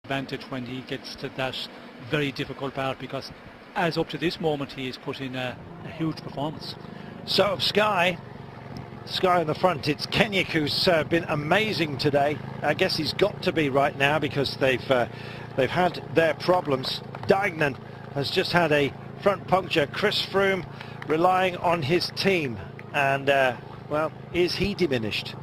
advantage when he gets to that very difficult part, because as up to this moment he is put in a huge performance. So Sky in the front, it's Kenyuk who's been amazing today. I guess he's got to be right now because they've had their problems. Dignan has just had a front puncture. Chris Froome relying on his team, and well, is he diminished?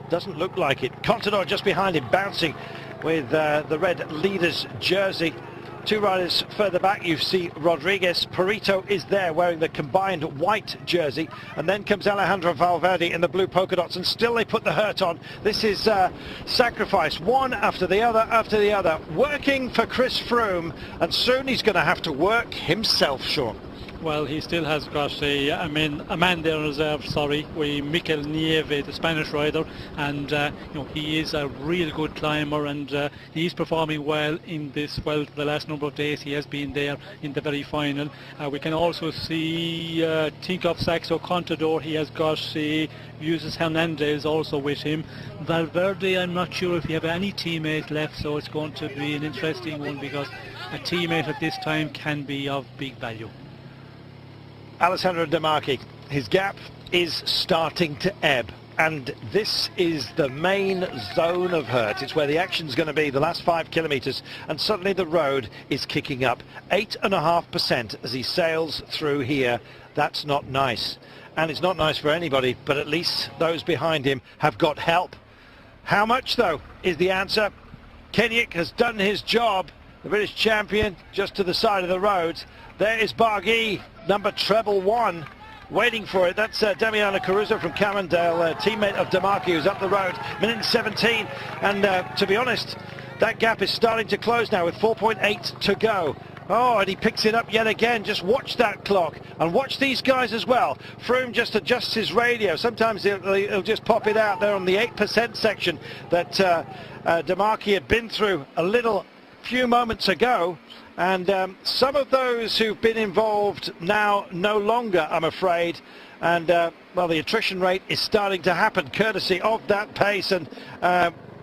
Doesn't look like it. Contador just behind him, bouncing with the red leader's jersey. Two riders further back, you see Rodriguez. Perito is there wearing the combined white jersey, and then comes Alejandro Valverde in the blue polka dots, and still they put the hurt on. This is sacrifice, one after the other, working for Chris Froome, and soon he's going to have to work himself, Sean. Well, he still has got a man there in reserve, with Mikel Nieve, the Spanish rider, and he is a real good climber, and he's performing well in this. Well, the last number of days he has been there in the very final. We can also see Tinkoff Saxo Contador. He has got Uses Hernandez also with him. Valverde, I'm not sure if he have any teammate left, so it's going to be an interesting one, because a teammate at this time can be of big value. Alessandro De Marchi, his gap is starting to ebb, and this is the main zone of hurt. It's where the action's going to be, the last 5 kilometres, and suddenly the road is kicking up 8.5% as he sails through here. That's not nice, and it's not nice for anybody, but at least those behind him have got help. How much, though, is the answer. Kenyuk has done his job, the British champion, just to the side of the road. There is Barguil, number treble 1, waiting for it. That's Damiano Caruso from Cannondale, teammate of De Marchi, who's up the road, minute 17. And to be honest, that gap is starting to close now with 4.8 to go. Oh, and he picks it up yet again. Just watch that clock, and watch these guys as well. Froome just adjusts his radio. Sometimes he'll just pop it out there on the 8% section that De Marchi had been through a few moments ago. And some of those who've been involved now no longer, I'm afraid. And well, the attrition rate is starting to happen courtesy of that pace. And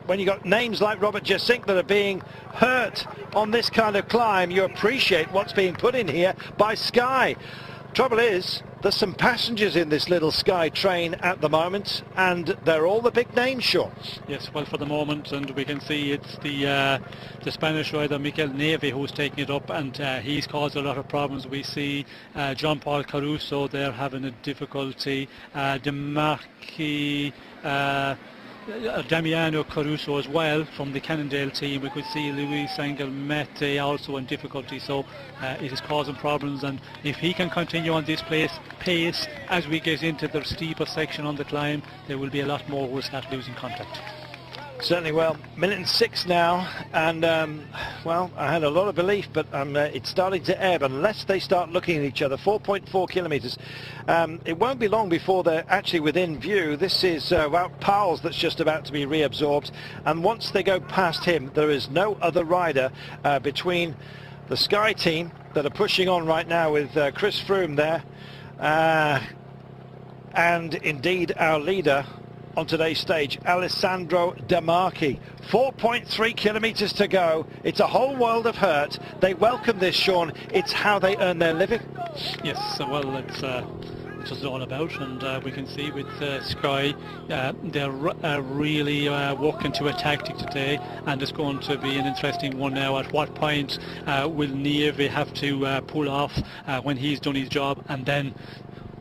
when you got names like Robert Jasink that are being hurt on this kind of climb, you appreciate what's being put in here by Sky. Trouble is, there's some passengers in this little Sky train at the moment, and they're all the big names, Sean. Yes, well, for the moment, and we can see it's the Spanish rider Mikel Nieve who's taking it up, and he's caused a lot of problems. We see Jean-Paul Caruso there having a difficulty, De Marchi, Damiano Caruso as well from the Cannondale team. We could see Luis Angel Mete also in difficulty, so it is causing problems, and if he can continue on this pace as we get into the steeper section on the climb, there will be a lot more who will start losing contact. Certainly. Well, minute 6 now, and well, I had a lot of belief, but it's starting to ebb unless they start looking at each other. 4.4 kilometres. It won't be long before they're actually within view. This is Wout Powell's that's just about to be reabsorbed, and once they go past him, there is no other rider between the Sky team that are pushing on right now with Chris Froome there, and indeed our leader on today's stage, Alessandro De Marchi. 4.3 kilometres to go. It's a whole world of hurt. They welcome this, Sean. It's how they earn their living. Yes, well, it's what it's all about, and we can see with Sky, they're really working to a tactic today, and it's going to be an interesting one now. At what point will Nieve have to pull off when he's done his job, and then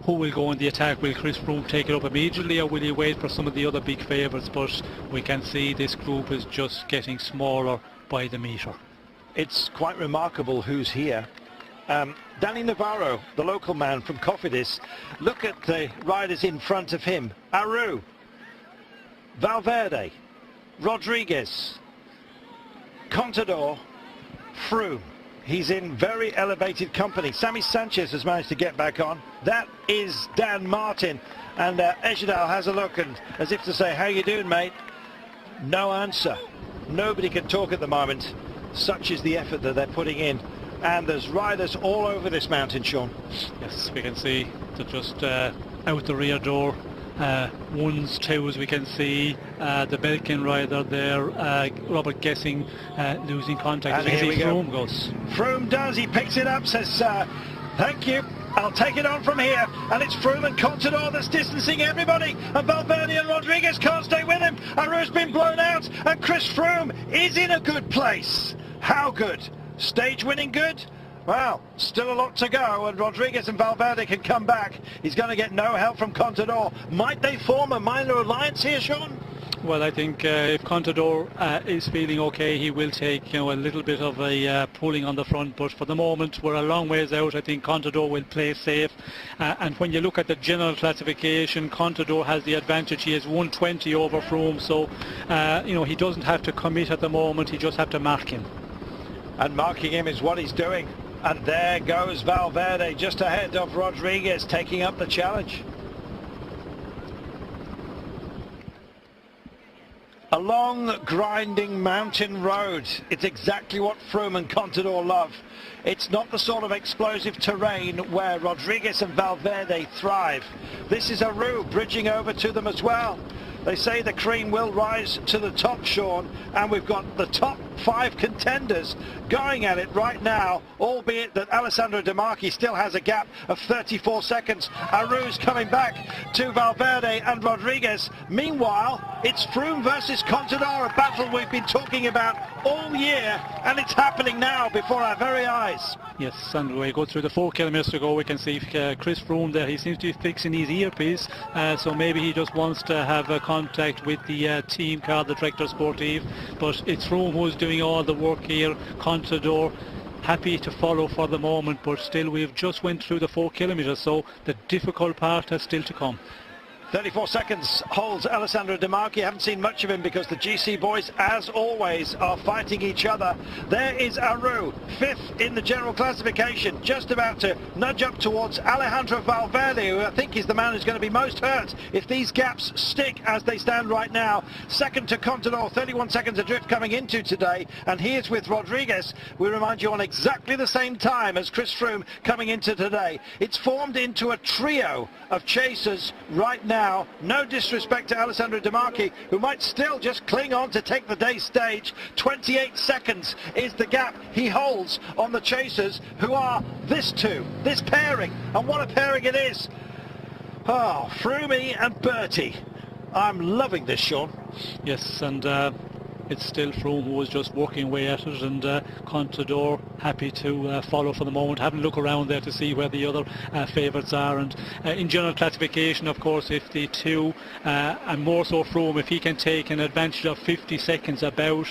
who will go in the attack? Will Chris Froome take it up immediately, or will he wait for some of the other big favourites? But we can see this group is just getting smaller by the metre. It's quite remarkable who's here. Danny Navarro, the local man from Cofidis. Look at the riders in front of him. Aru, Valverde, Rodriguez, Contador, Froome. He's in very elevated company. Sammy Sanchez has managed to get back on. That is Dan Martin. And Ejedal has a look, and as if to say, how you doing, mate? No answer. Nobody can talk at the moment. Such is the effort that they're putting in. And there's riders all over this mountain, Sean. Yes, we can see they're just out the rear door. ones, twos. We can see the Belkin rider there, Robert Guessing, losing contact. And here we go. Froome goes. Froome does, he picks it up, says thank you, I'll take it on from here, and it's Froome and Contador that's distancing everybody, and Valverde and Rodriguez can't stay with him. Aru's been blown out, and Chris Froome is in a good place. How good? Stage winning good? Well, still a lot to go, and Rodriguez and Valverde can come back. He's going to get no help from Contador. Might they form a minor alliance here, Sean? Well, I think if Contador is feeling okay, he will take a little bit of a pulling on the front, but for the moment we're a long ways out. I think Contador will play safe, and when you look at the general classification, Contador has the advantage. He has 120 over Froome, so he doesn't have to commit at the moment, he just have to mark him. And marking him is what he's doing. And there goes Valverde just ahead of Rodriguez, taking up the challenge. A long, grinding mountain road. It's exactly what Froome and Contador love. It's not the sort of explosive terrain where Rodriguez and Valverde thrive. This is Aru bridging over to them as well. They say the cream will rise to the top, Sean, and we've got the top 5 contenders going at it right now, albeit that Alessandro De Marchi still has a gap of 34 seconds. Aru's coming back to Valverde and Rodriguez. Meanwhile, it's Froome versus Contador, a battle we've been talking about all year, and it's happening now before our very eyes. Yes, and we go through the 4 kilometres to go. We can see Chris Froome there. He seems to be fixing his earpiece, so maybe he just wants to have a contact with the team car, the Director Sportive. But it's Froome who's doing all the work here. Contador happy to follow for the moment, but still we've just went through the 4 kilometres, so the difficult part has still to come. 34 seconds holds Alessandro De Marchi. Haven't seen much of him because the GC boys, as always, are fighting each other. There is Aru, 5th in the general classification, just about to nudge up towards Alejandro Valverde, who I think is the man who's going to be most hurt if these gaps stick as they stand right now. Second to Contador, 31 seconds adrift coming into today, and he is with Rodriguez. We remind you on exactly the same time as Chris Froome coming into today. It's formed into a trio of chasers right now. No disrespect to Alessandro De Marchi, who might still just cling on to take the day stage. 28 seconds is the gap he holds on the chasers, who are this pairing, and what a pairing it is. Oh, Froome and Bertie. I'm loving this, Sean. Yes, and it's still Froome who was just working away at it, and Contador happy to follow for the moment, having a look around there to see where the other favourites are. And in general classification, of course, if the two, and more so Froome, if he can take an advantage of 50 seconds about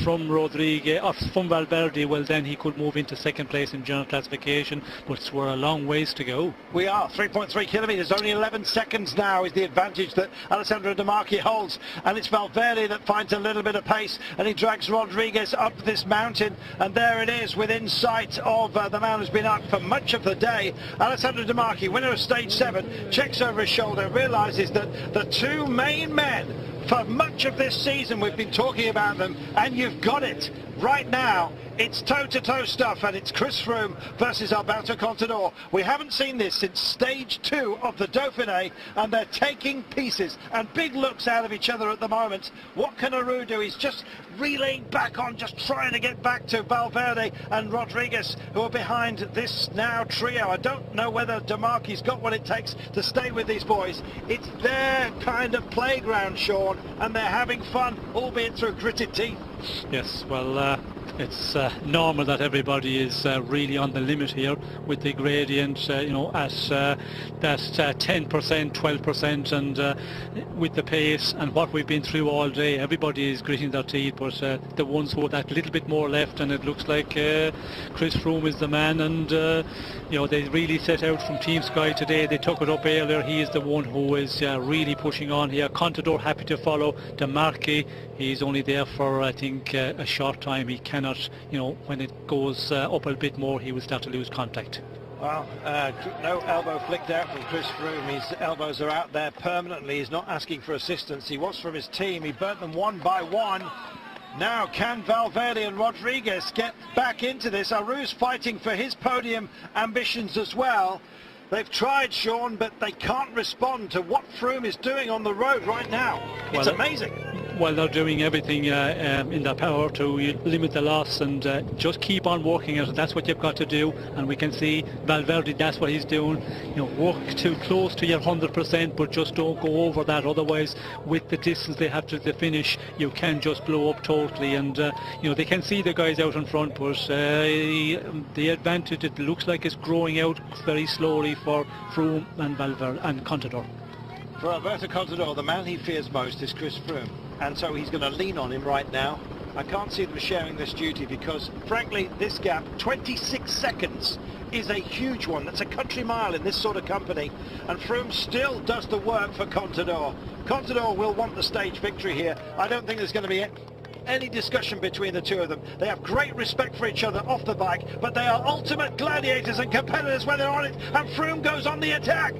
from Rodriguez, or from Valverde, well then he could move into second place in general classification, but we're a long ways to go. We are 3.3 kilometres, only 11 seconds now is the advantage that Alessandro De Marchi holds, and it's Valverde that finds a little bit of pace, and he drags Rodriguez up this mountain, and there it is within sight of the man who's been up for much of the day. Alessandro De Marchi, winner of stage 7, checks over his shoulder, realises that the two main men for much of this season, we've been talking about them, and you've got it right now. It's toe-to-toe stuff, and it's Chris Froome versus Alberto Contador. We haven't seen this since stage 2 of the Dauphiné, and they're taking pieces and big looks out of each other at the moment. What can Aru do? He's just relaying back on, just trying to get back to Valverde and Rodriguez, who are behind this now trio. I don't know whether De Marchi's got what it takes to stay with these boys. It's their kind of playground, Sean, and they're having fun, albeit through gritted teeth. Yes, well, it's normal that everybody is really on the limit here with the gradient, at that 10%, 12%, and with the pace and what we've been through all day, everybody is gritting their teeth, but the ones who have that little bit more left, and it looks like Chris Froome is the man, and they really set out from Team Sky today. They took it up earlier. He is the one who is really pushing on here. Contador happy to follow. De Marchi, he's only there for I think a short time. He cannot, when it goes up a bit more, he will start to lose contact. Well, no elbow flicked out from Chris Froome. His elbows are out there permanently. He's not asking for assistance. He was from his team. He burnt them one by one. Now, can Valverde and Rodriguez get back into this? Aru's fighting for his podium ambitions as well. They've tried, Sean, but they can't respond to what Froome is doing on the road right now. It's amazing. Well, they're doing everything in their power to limit the loss and just keep on working at it. That's what you've got to do. And we can see Valverde, that's what he's doing. You know, work too close to your 100%, but just don't go over that. Otherwise, with the distance they have to the finish, you can just blow up totally. And you know, they can see the guys out in front, but the advantage, it looks like, is growing out very slowly for Froome and Valverde and Contador. For Alberto Contador, the man he fears most is Chris Froome, and so he's going to lean on him right now. I can't see them sharing this duty because, frankly, this gap, 26 seconds, is a huge one. That's a country mile in this sort of company, and Froome still does the work for Contador. Contador will want the stage victory here. I don't think there's going to be any discussion between the two of them. They have great respect for each other off the bike, but they are ultimate gladiators and competitors when they're on it, and Froome goes on the attack.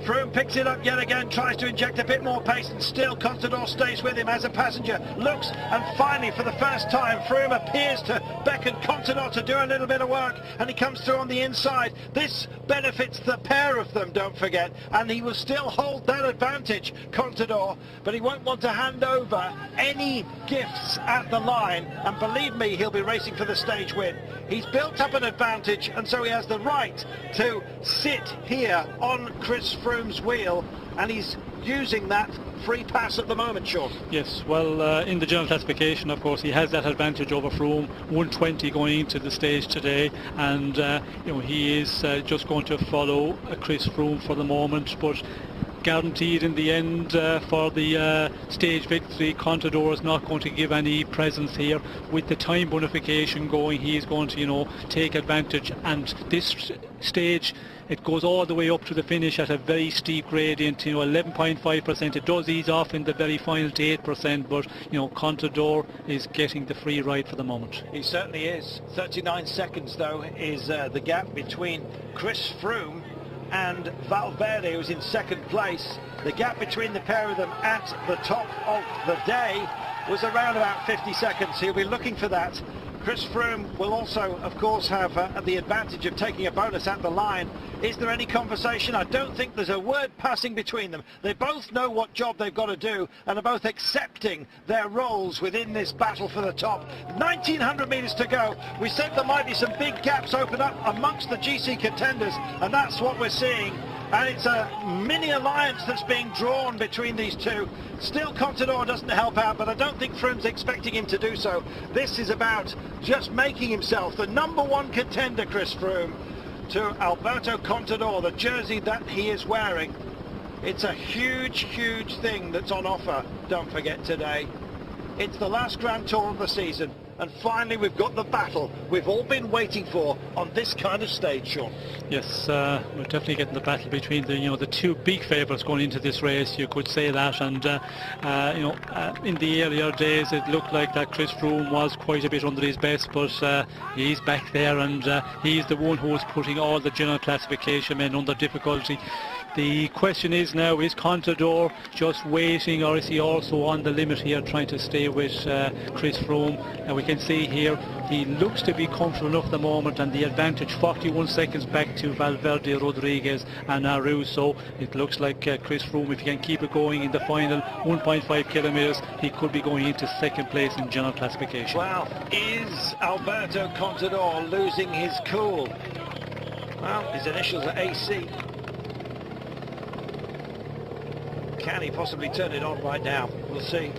Froome picks it up yet again, tries to inject a bit more pace, and still Contador stays with him as a passenger. Looks, and finally, for the first time, Froome appears to beckon Contador to do a little bit of work, and he comes through on the inside. This benefits the pair of them, don't forget, and he will still hold that advantage, Contador, but he won't want to hand over any gifts at the line, and believe me, he'll be racing for the stage win. He's built up an advantage, and so he has the right to sit here on Chris Froome's wheel, and he's using that free pass at the moment, Sean. Yes, well, in the general classification, of course, he has that advantage over Froome, 120 going into the stage today, and you know, he is just going to follow Chris Froome for the moment, but guaranteed in the end for the stage victory. Contador is not going to give any presence here. With the time bonification going, he is going to, you know, take advantage, and this stage, it goes all the way up to the finish at a very steep gradient, you know, 11.5%. It does ease off in the very final to 8%, but, you know, Contador is getting the free ride for the moment. He certainly is. 39 seconds, though, is the gap between Chris Froome and Valverde, who's in second place. The gap between the pair of them at the top of the day was around about 50 seconds. He'll be looking for that. Chris Froome will also, of course, have the advantage of taking a bonus at the line. Is there any conversation? I don't think there's a word passing between them. They both know what job they've got to do and are both accepting their roles within this battle for the top. 1,900 metres to go. We said there might be some big gaps open up amongst the GC contenders, and that's what we're seeing. And it's a mini alliance that's being drawn between these two. Still, Contador doesn't help out, but I don't think Froome's expecting him to do so. This is about just making himself the #1 contender, Chris Froome, to Alberto Contador, the jersey that he is wearing. It's a huge, huge thing that's on offer, don't forget, today. It's the last Grand Tour of the season, and finally we've got the battle we've all been waiting for on this kind of stage, Sean. Yes, we're definitely getting the battle between the, you know, the two big favourites going into this race, you could say that, and you know, in the earlier days it looked like that Chris Froome was quite a bit under his best, but he's back there, and he's the one who is putting all the general classification men under difficulty. The question is now, is Contador just waiting, or is he also on the limit here trying to stay with Chris Froome? And we can see here he looks to be comfortable enough at the moment, and the advantage 41 seconds back to Valverde, Rodriguez and Aru. So it looks like Chris Froome, if he can keep it going in the final 1.5 kilometres, he could be going into second place in general classification. Well, is Alberto Contador losing his cool? Well, his initials are AC. Can he possibly turn it on right now? We'll see.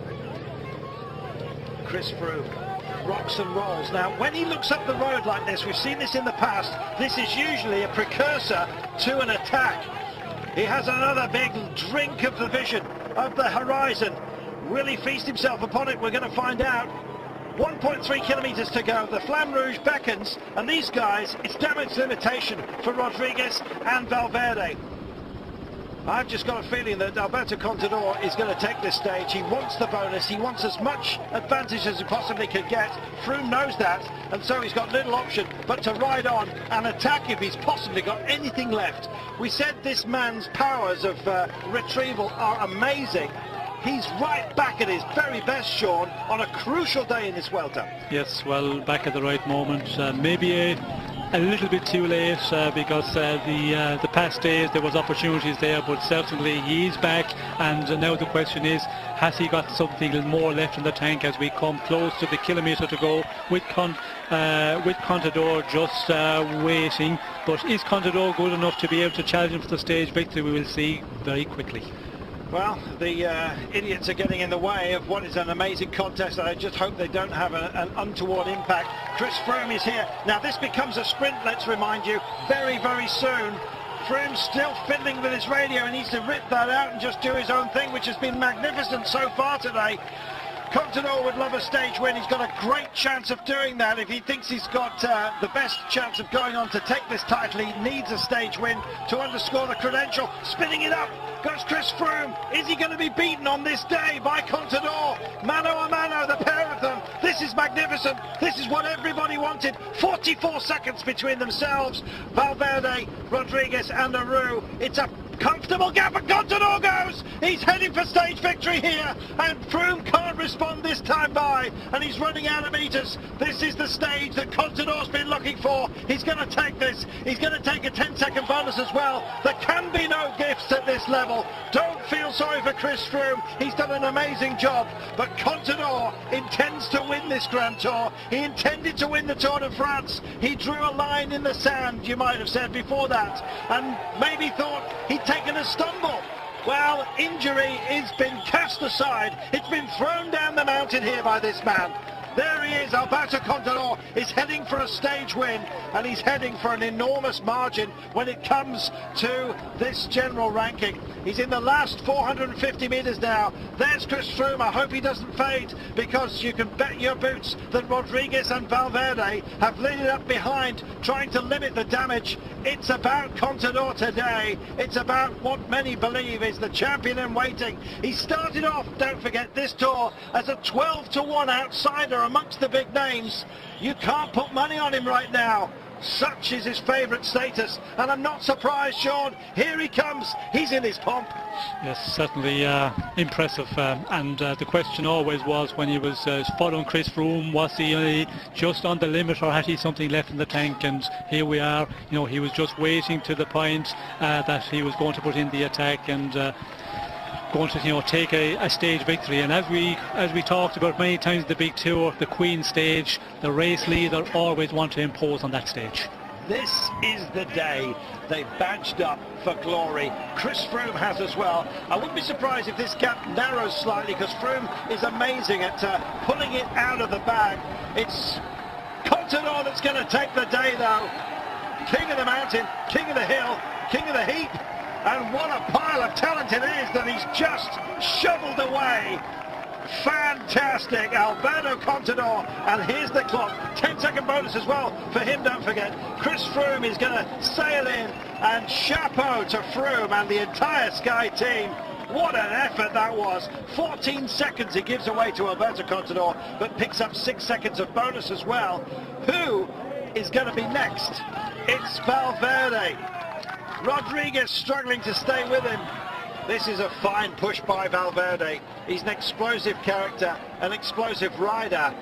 Chris Froome rocks and rolls. Now, when he looks up the road like this, we've seen this in the past, this is usually a precursor to an attack. He has another big drink of the vision, of the horizon. Will he feast himself upon it? We're going to find out. 1.3 kilometres to go. The Flamme Rouge beckons, and these guys, it's damage limitation for Rodriguez and Valverde. I've just got a feeling that Alberto Contador is going to take this stage. He wants the bonus. He wants as much advantage as he possibly could get. Froome knows that, and so he's got little option but to ride on and attack if he's possibly got anything left. We said this man's powers of retrieval are amazing. He's right back at his very best, Sean, on a crucial day in this Vuelta. Yes, well, back at the right moment. Maybe a a little bit too late because the past days there was opportunities there, but certainly he is back, and now the question is, has he got something more left in the tank as we come close to the kilometre to go with Contador just waiting. But is Contador good enough to be able to challenge him for the stage victory? We will see very quickly. Well, the idiots are getting in the way of what is an amazing contest, and I just hope they don't have an untoward impact. Chris Froome is here. Now this becomes a sprint, let's remind you, very, very soon. Froome's still fiddling with his radio and needs to rip that out and just do his own thing, which has been magnificent so far today. Contador would love a stage win. He's got a great chance of doing that. If he thinks he's got the best chance of going on to take this title, he needs a stage win to underscore the credential. Spinning it up goes Chris Froome. Is he going to be beaten on this day by Contador? Mano a mano, the pair of them. This is magnificent. This is what everybody wanted. 44 seconds between themselves. Valverde, Rodriguez and Aru. It's a comfortable gap, and Contador goes. He's heading for stage victory here, and Froome can't respond this time by, and he's running out of meters. This is the stage that Contador's been looking for. He's going to take this. He's going to take a 10-second bonus as well. There can be no gifts at this level. Don't feel sorry for Chris Froome. He's done an amazing job, but Contador intends to win this Grand Tour. He intended to win the Tour de France. He drew a line in the sand, you might have said before that, and maybe thought he'd taken a stumble. Well, injury has been cast aside. It's been thrown down the mountain here by this man. There he is. Alberto Contador is heading for a stage win, and he's heading for an enormous margin when it comes to this general ranking. He's in the last 450 metres now. There's Chris Froome. I hope he doesn't fade, because you can bet your boots that Rodriguez and Valverde have lit it up behind, trying to limit the damage. It's about Contador today. It's about what many believe is the champion in waiting. He started off, don't forget, this tour as a 12-to-1 outsider amongst the big names. You can't put money on him right now. Such is his favourite status, and I'm not surprised, Sean. Here he comes. He's in his pomp. Yes, certainly impressive. And the question always was, when he was following Chris Froome, was he just on the limit, or had he something left in the tank? And here we are. You know, he was just waiting to the point that he was going to put in the attack and going to, take a stage victory. And as we talked about many times, the big tour, the Queen stage, the race leader always want to impose on that stage. This is the day they've badged up for glory. Chris Froome has as well. I wouldn't be surprised if this gap narrows slightly, because Froome is amazing at pulling it out of the bag. It's Contador that's going to take the day, though. King of the mountain, king of the hill, king of the heap. And what a pile of talent it is that he's just shoveled away. Fantastic, Alberto Contador. And here's the clock. 10-second bonus as well for him, don't forget. Chris Froome is going to sail in, and chapeau to Froome and the entire Sky team. What an effort that was. 14 seconds he gives away to Alberto Contador, but picks up 6 seconds of bonus as well. Who is going to be next? It's Valverde. Rodriguez struggling to stay with him. This is a fine push by Valverde. He's an explosive character, an explosive rider,